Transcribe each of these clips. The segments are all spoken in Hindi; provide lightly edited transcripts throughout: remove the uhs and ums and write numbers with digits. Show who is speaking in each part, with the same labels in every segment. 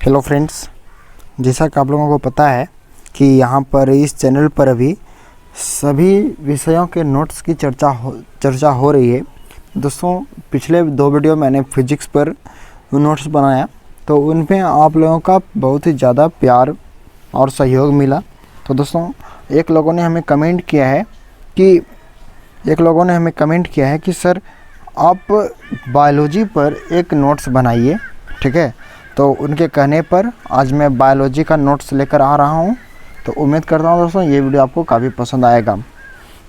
Speaker 1: हेलो फ्रेंड्स, जैसा कि आप लोगों को पता है कि यहाँ पर इस चैनल पर अभी सभी विषयों के नोट्स की चर्चा हो रही है। दोस्तों, पिछले 2 वीडियो मैंने फिजिक्स पर नोट्स बनाया तो उन पे आप लोगों का बहुत ही ज़्यादा प्यार और सहयोग मिला। तो दोस्तों, एक लोगों ने हमें कमेंट किया है कि सर आप बायोलॉजी पर एक नोट्स बनाइए, ठीक है। तो उनके कहने पर आज मैं बायोलॉजी का नोट्स लेकर आ रहा हूं। तो उम्मीद करता हूं दोस्तों ये वीडियो आपको काफ़ी पसंद आएगा।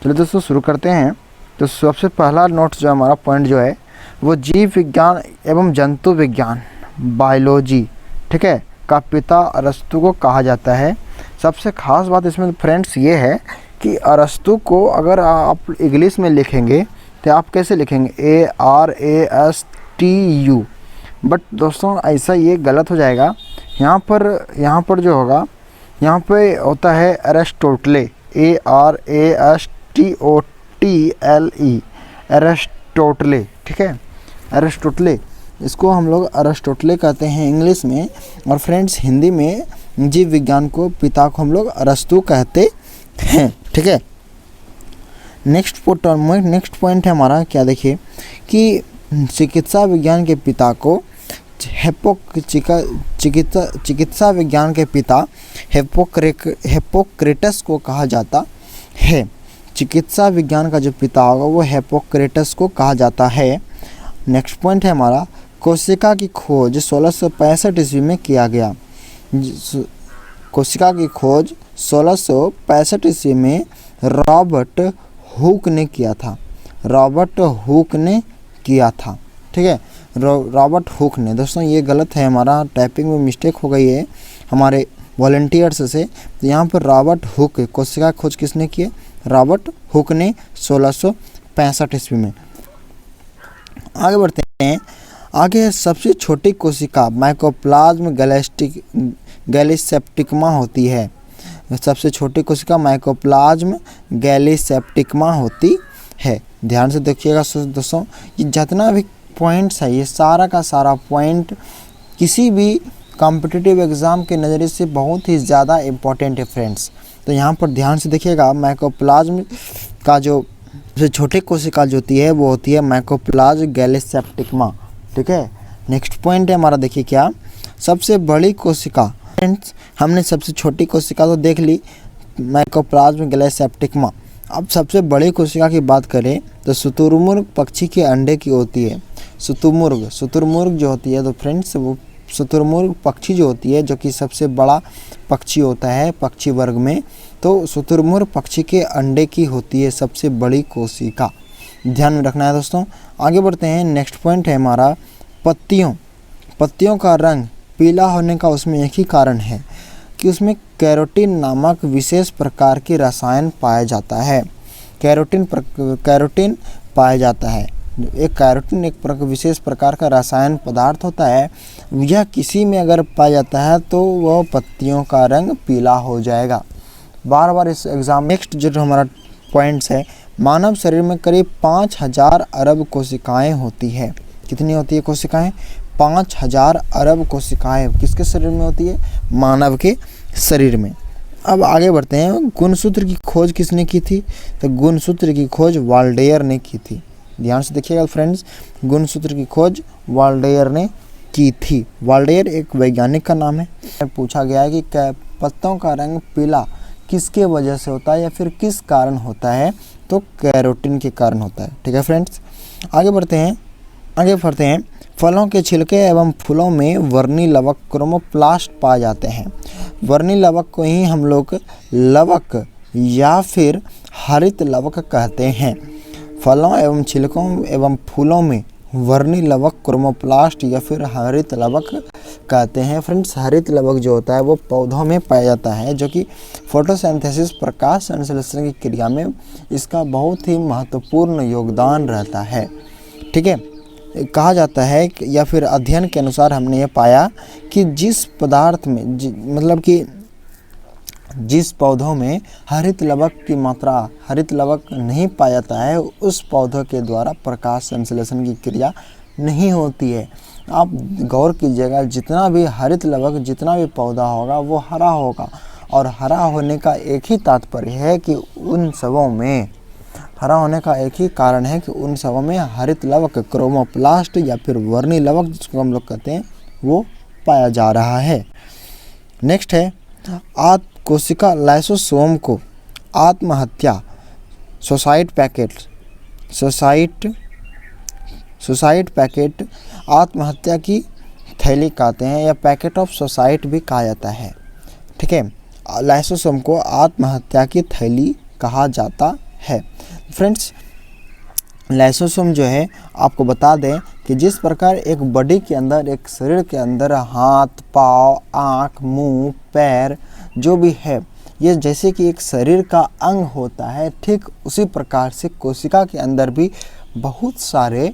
Speaker 1: चलिए दोस्तों शुरू करते हैं। तो सबसे पहला नोट्स जो हमारा पॉइंट जो है वो जीव विज्ञान एवं जंतु विज्ञान बायोलॉजी, ठीक है, का पिता अरस्तु को कहा जाता है। सबसे खास बात इसमें फ्रेंड्स ये है कि अरस्तु को अगर आप इंग्लिश में लिखेंगे तो आप कैसे लिखेंगे, ARASTU, बट दोस्तों ऐसा ये गलत हो जाएगा। यहाँ पर जो होगा, यहाँ पे होता है अरिस्टोटले, ARASTOTLE, अरिस्टोटले, ठीक है, अरिस्टोटले। इसको हम लोग अरिस्टोटले कहते हैं इंग्लिश में, और फ्रेंड्स हिंदी में जीव विज्ञान को पिता को हम लोग अरस्तु कहते हैं, ठीक है। नेक्स्ट पॉइंट है हमारा, क्या देखिए कि चिकित्सा विज्ञान के पिता को चिकित्सा विज्ञान के पिता हिप्पोक्रेटस को कहा जाता है। चिकित्सा विज्ञान का जो पिता होगा वो हिप्पोक्रेटस को कहा जाता है। नेक्स्ट पॉइंट है हमारा, कोशिका की खोज 1665 ईस्वी में किया गया। कोशिका की खोज 1665 ईस्वी में रॉबर्ट हुक ने किया था, ठीक है, रॉबर्ट हुक ने। दोस्तों ये गलत है, हमारा टाइपिंग में मिस्टेक हो गई है हमारे वॉलंटियर्स से। तो यहाँ पर रॉबर्ट हुक, कोशिका खोज किसने की है, रॉबर्ट हुक ने 1665 ईस्वी में। आगे बढ़ते हैं। आगे सबसे छोटी कोशिका माइकोप्लाज्म गैलीसेप्टिकमा होती है। सबसे छोटी कोशिका माइकोप्लाज्म गैलीसेप्टिकमा होती है। ध्यान से देखिएगा दोस्तों, ये जितना भी पॉइंट्स है, ये सारा का सारा पॉइंट किसी भी कॉम्पिटिटिव एग्ज़ाम के नज़रिए से बहुत ही ज़्यादा इम्पोर्टेंट है फ्रेंड्स। तो यहाँ पर ध्यान से देखिएगा, माइकोप्लाज्म का जो सबसे छोटी कोशिका जो होती है वो होती है माइकोप्लाज्म गैलीसेप्टिकमा, ठीक है। नेक्स्ट पॉइंट है हमारा, देखिए क्या, सबसे बड़ी कोशिका। फ्रेंड्स हमने सबसे छोटी कोशिका तो देख ली, माइकोप्लाज्म गैलीसेप्टिकमा। अब सबसे बड़ी कोशिका की बात करें तो शुतुरमुर्ग पक्षी के अंडे की होती है। शुतुरमुर्ग जो होती है, तो फ्रेंड्स वो शुतुरमुर्ग पक्षी जो होती है, जो कि सबसे बड़ा पक्षी होता है पक्षी वर्ग में, तो शुतुरमुर्ग पक्षी के अंडे की होती है सबसे बड़ी कोशिका। ध्यान में रखना है दोस्तों। आगे बढ़ते हैं। नेक्स्ट पॉइंट है हमारा, पत्तियों का रंग पीला होने का उसमें एक ही कारण है कि उसमें कैरोटीन नामक विशेष प्रकार के रसायन पाया जाता है। कैरोटीन पाया जाता है। एक कैरोटीन एक विशेष प्रकार का रसायन पदार्थ होता है। यह किसी में अगर पाया जाता है तो वह पत्तियों का रंग पीला हो जाएगा। बार इस एग्ज़ाम। नेक्स्ट जो हमारा पॉइंट्स है, मानव शरीर में करीब 5000 अरब कोशिकाएं होती है। कितनी होती है कोशिकाएं? 5000 अरब कोशिकाएं किसके शरीर में होती है? मानव के शरीर में। अब आगे बढ़ते हैं। गुणसूत्र की खोज किसने की थी? तो गुणसूत्र की खोज वाल्डेयर ने की थी। ध्यान से देखिएगा फ्रेंड्स, गुणसूत्र की खोज वाल्डेयर ने की थी। वाल्डेयर एक वैज्ञानिक का नाम है। पूछा गया है कि पत्तों का रंग पीला किसके वजह से होता है या फिर किस कारण होता है? तो कैरोटीन के कारण होता है, ठीक है फ्रेंड्स। आगे बढ़ते हैं। फलों के छिलके एवं फूलों में वर्णी लवक क्रोमोप्लास्ट पाए जाते हैं। वर्णी लवक को ही हम लोग लवक या फिर हरित लवक कहते हैं। फलों एवं छिलकों एवं फूलों में वर्णी लवक क्रोमोप्लास्ट या फिर हरित लवक कहते हैं। फ्रेंड्स हरित लवक जो होता है वो पौधों में पाया जाता है, जो कि फोटोसिंथेसिस प्रकाश संश्लेषण की क्रिया में इसका बहुत ही महत्वपूर्ण योगदान रहता है, ठीक है। कहा जाता है या फिर अध्ययन के अनुसार हमने ये पाया कि जिस पदार्थ में मतलब कि जिस पौधों में हरित लवक की मात्रा हरित लवक नहीं पाया जाता है उस पौधों के द्वारा प्रकाश संश्लेषण की क्रिया नहीं होती है। आप गौर कीजिएगा, जितना भी हरित लवक, जितना भी पौधा होगा वो हरा होगा, और हरा होने का एक ही तात्पर्य है कि उन सबों में, हरा होने का एक ही कारण है कि उन सबों में हरित लवक, क्रोमोप्लास्ट या फिर वर्णी लवक जिसको हम लोग कहते हैं, वो पाया जा रहा है। नेक्स्ट है कोशिका लाइसोसोम को आत्महत्या सुसाइड पैकेट आत्महत्या की थैली कहते हैं, या पैकेट ऑफ सुसाइड भी कहा जाता है। ठीक है, लाइसोसोम को आत्महत्या की थैली कहा जाता है। फ्रेंड्स, लाइसोसोम जो है, आपको बता दें कि जिस प्रकार एक बॉडी के अंदर, एक शरीर के अंदर हाथ, पाँव, आँख, मुंह, पैर जो भी है, ये जैसे कि एक शरीर का अंग होता है, ठीक उसी प्रकार से कोशिका के अंदर भी बहुत सारे,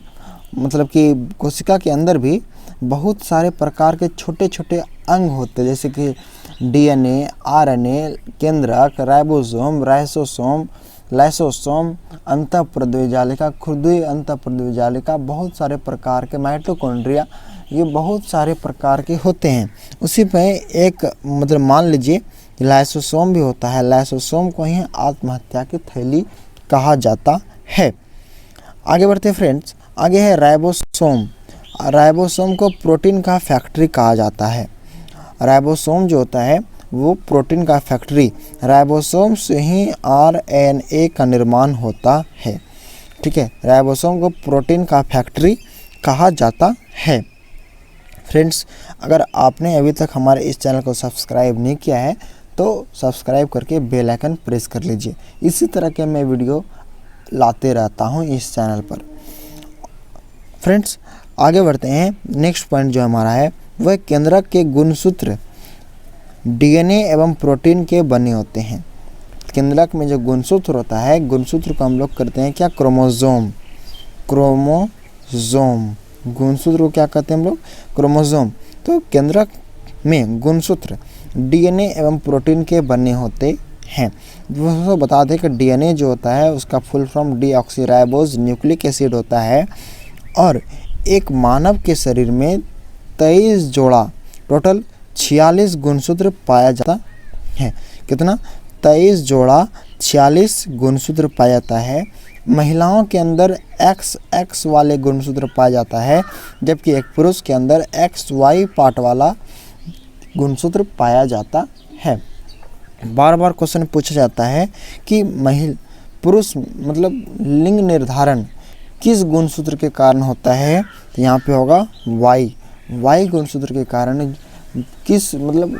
Speaker 1: मतलब कि कोशिका के अंदर भी बहुत सारे प्रकार के छोटे छोटे अंग होते हैं, जैसे कि डीएनए, आरएनए, केंद्रक, राइबोसोम, लाइसोसोम, अंतःप्रद्विजालिका, खुरदुई अंतःप्रद्विजालिका, बहुत सारे प्रकार के माइटोकॉन्ड्रिया, ये बहुत सारे प्रकार के होते हैं। उसी में एक मतलब मान लीजिए लाइसोसोम भी होता है, लाइसोसोम को ही आत्महत्या की थैली कहा जाता है। आगे बढ़ते हैं फ्रेंड्स, आगे है राइबोसोम। राइबोसोम को प्रोटीन का फैक्ट्री कहा जाता है। राइबोसोम जो होता है वो प्रोटीन का फैक्ट्री, राइबोसोम से ही आरएनए का निर्माण होता है। ठीक है, राइबोसोम को प्रोटीन का फैक्ट्री कहा जाता है। फ्रेंड्स, अगर आपने अभी तक हमारे इस चैनल को सब्सक्राइब नहीं किया है तो सब्सक्राइब करके बेल आइकन प्रेस कर लीजिए। इसी तरह के मैं वीडियो लाते रहता हूँ इस चैनल पर। फ्रेंड्स, आगे बढ़ते हैं। नेक्स्ट पॉइंट जो हमारा है वह केंद्रक के गुणसूत्र डीएनए एवं प्रोटीन के बने होते हैं। केंद्रक में जो गुणसूत्र होता है, गुणसूत्र को हम लोग करते हैं क्या, क्रोमोसोम। गुणसूत्र को क्या कहते हैं हम लोग, क्रोमोसोम। तो केंद्रक में गुणसूत्र डीएनए एवं प्रोटीन के बने होते हैं। दोस्तों बता दें कि डीएनए जो होता है उसका full form deoxyribose nucleic acid होता है, और एक मानव के शरीर में 23 जोड़ा, टोटल 46 गुणसूत्र पाया जाता है। कितना, 23 जोड़ा 46 गुणसूत्र पाया जाता है। महिलाओं के अंदर XX वाले गुणसूत्र पाया जाता है, जबकि एक पुरुष के अंदर XY पार्ट वाला गुणसूत्र पाया जाता है। बार बार क्वेश्चन पूछा जाता है कि पुरुष मतलब लिंग निर्धारण किस गुणसूत्र के कारण होता है, तो यहाँ पे होगा Y गुणसूत्र के कारण। किस मतलब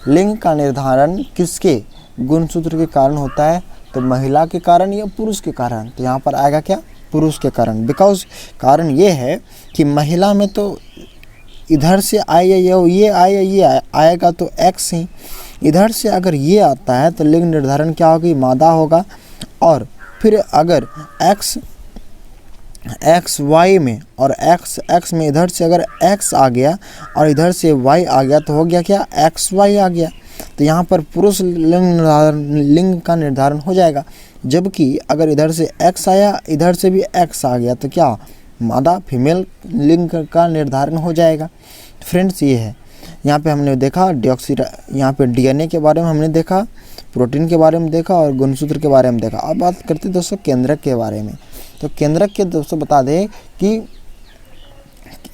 Speaker 1: लिंग का निर्धारण किसके गुणसूत्र के कारण होता है, तो महिला के कारण या पुरुष के कारण, तो यहाँ पर आएगा क्या, पुरुष के कारण। बिकॉज कारण ये है कि महिला में तो इधर से ये आएगा तो X ही, इधर से अगर ये आता है तो लिंग निर्धारण क्या होगी, मादा होगा। और फिर अगर XY में और XX में इधर से अगर X आ गया और इधर से Y आ गया तो हो गया क्या, XY आ गया। तो यहाँ पर पुरुष लिंग का निर्धारण हो जाएगा। जबकि अगर इधर से X आया, इधर से भी X आ गया तो क्या, मादा फीमेल लिंग का निर्धारण हो जाएगा। फ्रेंड्स, ये है यहाँ पे हमने देखा यहाँ पे डीएनए के बारे में हमने देखा, प्रोटीन के बारे में देखा और गुणसूत्र के बारे में देखा। अब बात करते हैं दोस्तों केंद्रक के बारे में। तो केंद्रक के दोस्तों बता दें कि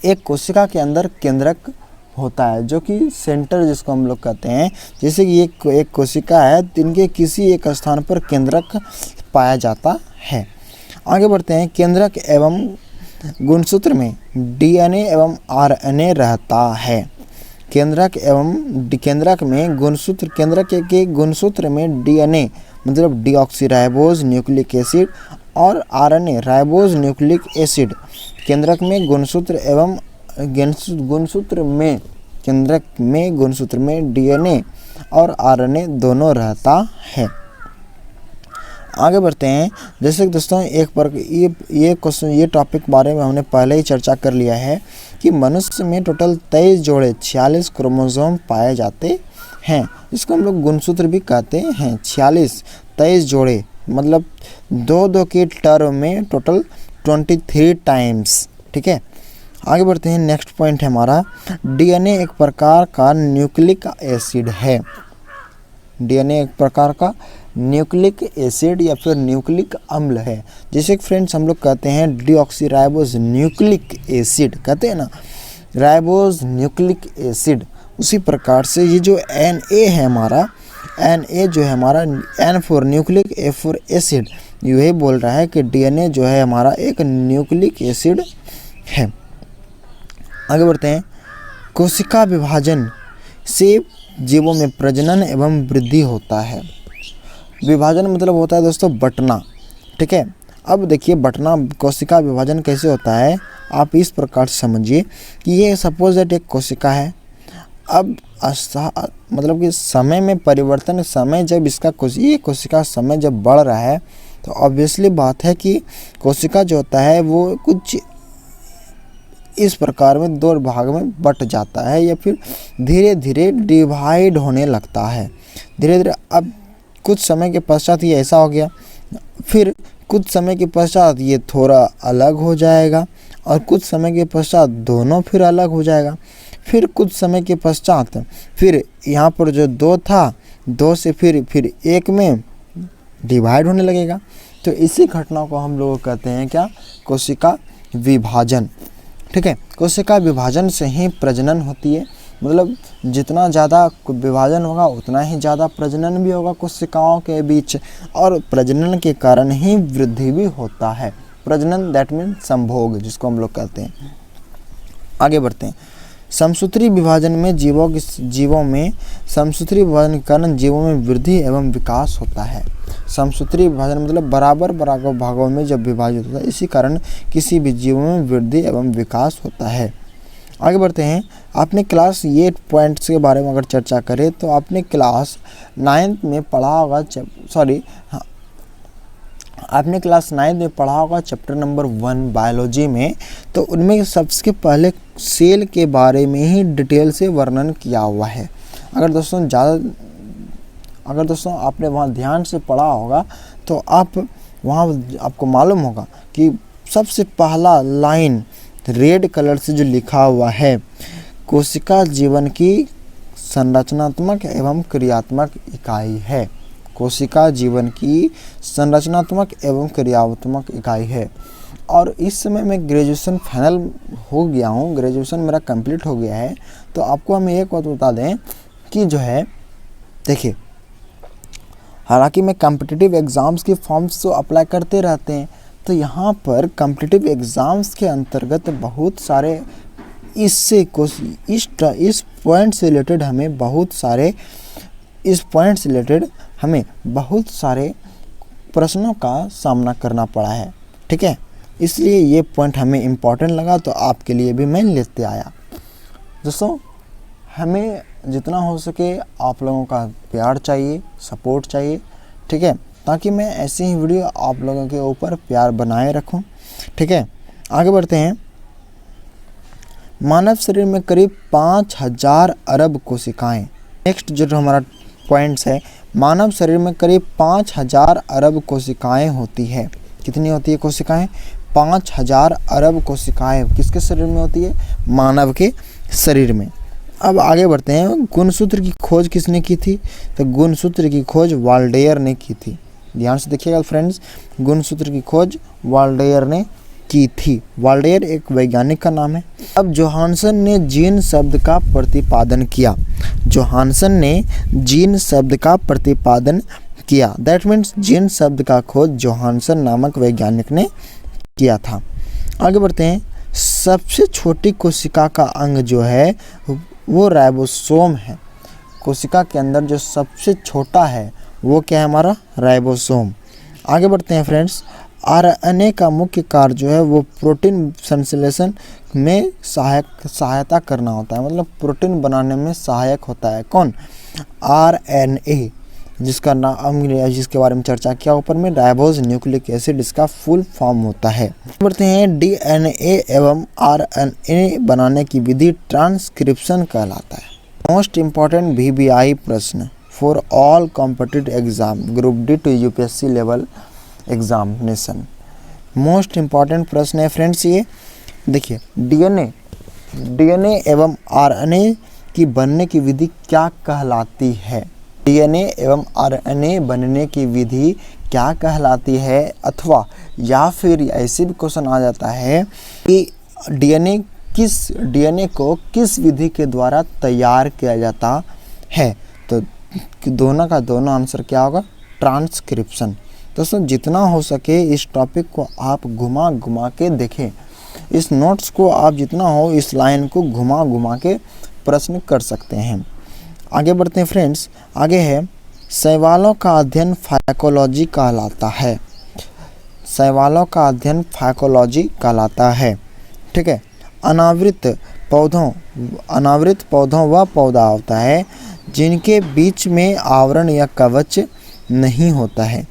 Speaker 1: एक कोशिका के अंदर केंद्रक होता है, जो कि सेंटर जिसको हम लोग कहते हैं। जैसे कि एक कोशिका है, इनके किसी एक स्थान पर केंद्रक पाया जाता है। आगे बढ़ते हैं। केंद्रक एवं गुणसूत्र में डीएनए एवं आरएनए रहता है। केंद्रक के गुणसूत्र में डीएनए मतलब डीऑक्सीराइबोज न्यूक्लिक एसिड और आरएनए राइबोज न्यूक्लिक एसिड केंद्रक में गुणसूत्र में डीएनए और आरएनए दोनों रहता है। आगे बढ़ते हैं। जैसे कि दोस्तों ये टॉपिक बारे में हमने पहले ही चर्चा कर लिया है कि मनुष्य में टोटल 23 जोड़े 46 क्रोमोसोम पाए जाते हैं, इसको हम लोग गुणसूत्र भी कहते हैं। 23 जोड़े मतलब 2 के टर्म में टोटल 23 टाइम्स। ठीक है। आगे बढ़ते हैं, नेक्स्ट पॉइंट है हमारा, डीएनए एक प्रकार का न्यूक्लिक एसिड है। डीएनए एक प्रकार का न्यूक्लिक एसिड या फिर न्यूक्लिक अम्ल है। जैसे फ्रेंड्स हम लोग कहते हैं डीऑक्सीराइबोज न्यूक्लिक एसिड, कहते हैं ना राइबोज न्यूक्लिक एसिड, उसी प्रकार से ये जो Na है हमारा, Na जो है हमारा, N for nucleic, A for acid, यही बोल रहा है कि डीएनए जो है हमारा एक न्यूक्लिक एसिड है। आगे बढ़ते हैं, कोशिका विभाजन से जीवों में प्रजनन एवं वृद्धि होता है। विभाजन मतलब होता है दोस्तों बंटना, ठीक है। अब देखिए बंटना, कोशिका विभाजन कैसे होता है, आप इस प्रकार से समझिए कि ये सपोज दैट एक कोशिका है। अब मतलब कि समय में परिवर्तन, समय जब इसका ये कोशिका समय जब बढ़ रहा है तो ऑब्वियसली बात है कि कोशिका जो होता है वो कुछ इस प्रकार में दो भाग में बट जाता है या फिर धीरे धीरे डिवाइड होने लगता है धीरे धीरे। अब कुछ समय के पश्चात ये ऐसा हो गया, फिर कुछ समय के पश्चात ये थोड़ा अलग हो जाएगा और कुछ समय के पश्चात दोनों फिर अलग हो जाएगा, फिर कुछ समय के पश्चात फिर यहाँ पर जो दो था, दो से फिर एक में डिवाइड होने लगेगा। तो इसी घटना को हम लोग कहते हैं क्या, कोशिका विभाजन, ठीक है। कोशिका विभाजन से ही प्रजनन होती है, मतलब जितना ज़्यादा विभाजन होगा उतना ही ज़्यादा प्रजनन भी होगा कोशिकाओं के बीच, और प्रजनन के कारण ही वृद्धि भी होता है। प्रजनन दैट मीन संभोग, जिसको हम लोग कहते हैं। आगे बढ़ते हैं, समसूत्री विभाजन में जीवों में समसूत्री विभाजन के कारण जीवों में वृद्धि एवं विकास होता है। समसूत्री विभाजन मतलब बराबर भागों में जब विभाजित होता है, इसी कारण किसी भी जीव में वृद्धि एवं विकास होता है। आगे बढ़ते हैं, आपने क्लास ये पॉइंट्स के बारे में अगर चर्चा करें तो आपने क्लास 9th में पढ़ा होगा, आपने क्लास 9th में पढ़ा होगा चैप्टर नंबर 1 बायोलॉजी में। तो उनमें सबसे पहले सेल के बारे में ही डिटेल से वर्णन किया हुआ है। अगर दोस्तों आपने वहाँ ध्यान से पढ़ा होगा तो आपको मालूम होगा कि सबसे पहला लाइन रेड कलर से जो लिखा हुआ है, कोशिका जीवन की संरचनात्मक एवं क्रियात्मक इकाई है। कोशिका जीवन की संरचनात्मक एवं क्रियात्मक इकाई है। और इस समय मैं ग्रेजुएशन फाइनल हो गया हूँ, ग्रेजुएशन मेरा कंप्लीट हो गया है। तो आपको हम एक बात बता दें कि जो है देखिए, हालांकि मैं कॉम्पिटिटिव एग्ज़ाम्स के फॉर्म्स तो अप्लाई करते रहते हैं, तो यहाँ पर कॉम्पिटिटिव एग्ज़ाम्स के अंतर्गत बहुत सारे इस पॉइंट से रिलेटेड हमें बहुत सारे प्रश्नों का सामना करना पड़ा है, ठीक है। इसलिए ये पॉइंट हमें इम्पोर्टेंट लगा तो आपके लिए भी मैं लेते आया। दोस्तों हमें जितना हो सके आप लोगों का प्यार चाहिए, सपोर्ट चाहिए, ठीक है, ताकि मैं ऐसी ही वीडियो आप लोगों के ऊपर प्यार बनाए रखूं, ठीक है। आगे बढ़ते हैं, मानव शरीर में करीब 5000 अरब कोशिकाएं। नेक्स्ट जो हमारा पॉइंट्स है, मानव शरीर में करीब 5000 अरब कोशिकाएं होती है। कितनी होती है कोशिकाएं? 5000 अरब कोशिकाएं किसके शरीर में होती है? मानव के शरीर में। अब आगे बढ़ते हैं, गुणसूत्र की खोज किसने की थी? तो गुणसूत्र की खोज वाल्डेयर ने की थी। ध्यान से देखिएगा फ्रेंड्स, गुणसूत्र की खोज वाल्डेयर ने की थी। वाल्डेयर एक वैज्ञानिक का नाम है। अब जोहानसन ने जीन शब्द का प्रतिपादन किया। जोहानसन ने जीन शब्द का प्रतिपादन किया, दैट मीन्स जीन शब्द का खोज जोहानसन नामक वैज्ञानिक ने किया था। आगे बढ़ते हैं, सबसे छोटी कोशिका का अंग जो है वो राइबोसोम है। कोशिका के अंदर जो सबसे छोटा है वो क्या है? हमारा राइबोसोम। आगे बढ़ते हैं फ्रेंड्स, आरएनए का मुख्य कार्य जो है वो प्रोटीन संश्लेषण में सहायता करना होता है, मतलब प्रोटीन बनाने में सहायक होता है। कौन? आरएनए, जिसका नाम जिसके बारे में चर्चा किया ऊपर में, राइबोज न्यूक्लिक एसिड इसका फुल फॉर्म होता है। बढ़ते हैं, डीएनए एवं आरएनए बनाने की विधि ट्रांसक्रिप्शन कहलाता है। मोस्ट इम्पॉर्टेंट वीबीआई प्रश्न for all competitive exam group D to UPSC level examination. Most important प्रश्न है फ्रेंड्स ये, देखिए डीएनए एवं आरएनए की बनने की विधि क्या कहलाती है? डीएनए एवं आरएनए बनने की विधि क्या कहलाती है? अथवा या फिर ऐसे भी क्वेश्चन आ जाता है कि डीएनए को किस विधि के द्वारा तैयार किया जाता है? तो दोनों का दोनों आंसर क्या होगा? ट्रांसक्रिप्शन। दोस्तों जितना हो सके इस टॉपिक को आप घुमा घुमा के देखें, इस नोट्स को आप जितना हो इस लाइन को घुमा घुमा के प्रश्न कर सकते हैं। आगे बढ़ते हैं फ्रेंड्स। आगे है शैवालों का अध्ययन फाइकोलॉजी कहलाता है। शैवालों का अध्ययन फाइकोलॉजी कहलाता है। ठीक है। अनावृत पौधों वह पौधा होता है जिनके बीच में आवरण या कवच नहीं होता है।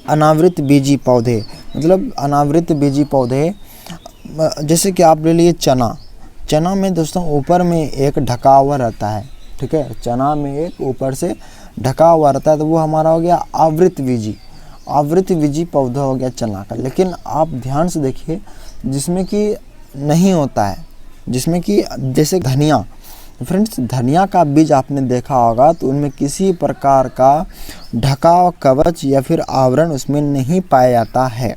Speaker 1: अनावृत बीजी पौधे मतलब अनावृत बीजी पौधे, जैसे कि आप ले लिए चना में दोस्तों ऊपर में एक ढका हुआ रहता है। ठीक है, चना में एक ऊपर से ढका हुआ रहता है, तो वो हमारा हो गया आवृत बीजी पौधा हो गया चना का। लेकिन आप ध्यान से देखिए जिसमें कि नहीं होता है, जिसमें कि जैसे धनिया, फ्रेंड्स धनिया का बीज आपने देखा होगा तो उनमें किसी प्रकार का ढका कवच या फिर आवरण उसमें नहीं पाया जाता है।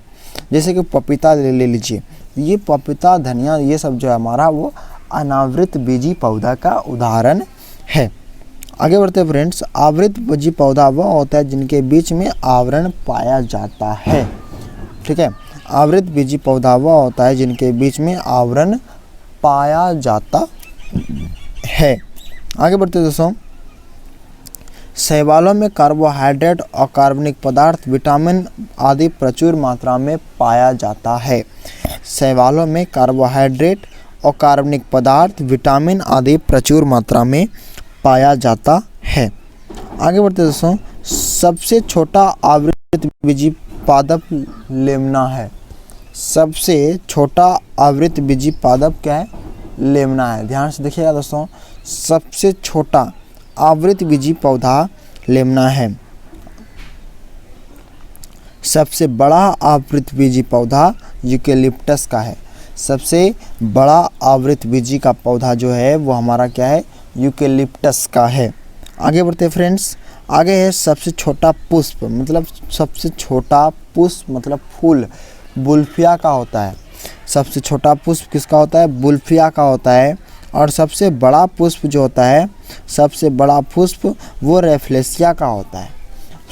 Speaker 1: जैसे कि पपीता ले लीजिए, ये पपीता, धनिया, ये सब जो है हमारा वो अनावृत बीजी पौधा का उदाहरण है। आगे बढ़ते हैं फ्रेंड्स। आवृत बीजी पौधा वह होता है जिनके बीच में आवरण पाया जाता है। ठीक है, आवृत बीजी पौधा वह होता है जिनके बीच में आवरण पाया जाता है। आगे बढ़ते हैं दोस्तों। शैवालों में कार्बोहाइड्रेट और कार्बनिक पदार्थ, विटामिन आदि प्रचुर मात्रा में पाया जाता है। शैवालों में कार्बोहाइड्रेट और कार्बनिक पदार्थ, विटामिन आदि प्रचुर मात्रा में पाया जाता है। आगे बढ़ते हैं दोस्तों। सबसे छोटा आवृत बीजी पादप लेमना है। सबसे छोटा आवृत बीजी पादप क्या है? लेमना है। ध्यान से देखिएगा दोस्तों, सबसे छोटा आवृत बीजी पौधा लेमना है। सबसे बड़ा आवृत बीजी पौधा यूकेलिप्टस का है। सबसे बड़ा आवृत बीजी का पौधा जो है वो हमारा क्या है? यूकेलिप्टस का है। आगे बढ़ते फ्रेंड्स। आगे है सबसे छोटा पुष्प, मतलब सबसे छोटा पुष्प मतलब फूल बुल्फिया का होता है। सबसे छोटा पुष्प किसका होता है? बुल्फिया का होता है। और सबसे बड़ा पुष्प जो होता है, सबसे बड़ा पुष्प वो रेफ्लेसिया का होता है।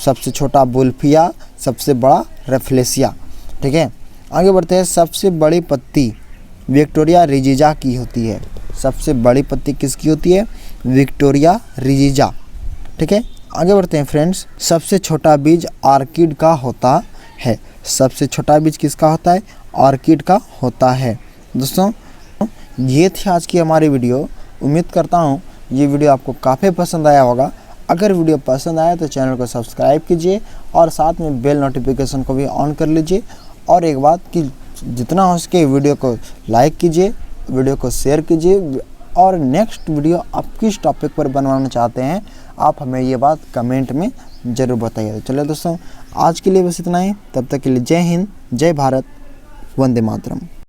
Speaker 1: सबसे छोटा बुल्फिया, सबसे बड़ा रेफ्लेसिया। ठीक है। आगे बढ़ते हैं। सबसे बड़ी पत्ती विक्टोरिया रिजिजा की होती है। सबसे बड़ी पत्ती किसकी होती है? विक्टोरिया रिजिजा। ठीक है। आगे बढ़ते हैं फ्रेंड्स। सबसे छोटा बीज ऑर्किड का होता है। सबसे छोटा बीज किसका होता है? ऑर्किड का होता है। दोस्तों ये थी आज की हमारी वीडियो। उम्मीद करता हूँ ये वीडियो आपको काफ़ी पसंद आया होगा। अगर वीडियो पसंद आया तो चैनल को सब्सक्राइब कीजिए और साथ में बेल नोटिफिकेशन को भी ऑन कर लीजिए। और एक बात कि जितना हो सके वीडियो को लाइक कीजिए, वीडियो को शेयर कीजिए। और नेक्स्ट वीडियो आप किस टॉपिक पर बनवाना चाहते हैं आप हमें ये बात कमेंट में ज़रूर बताइए। तो चलिए दोस्तों आज के लिए बस इतना ही। तब तक के लिए जय हिंद, जय भारत, वंदे मातरम।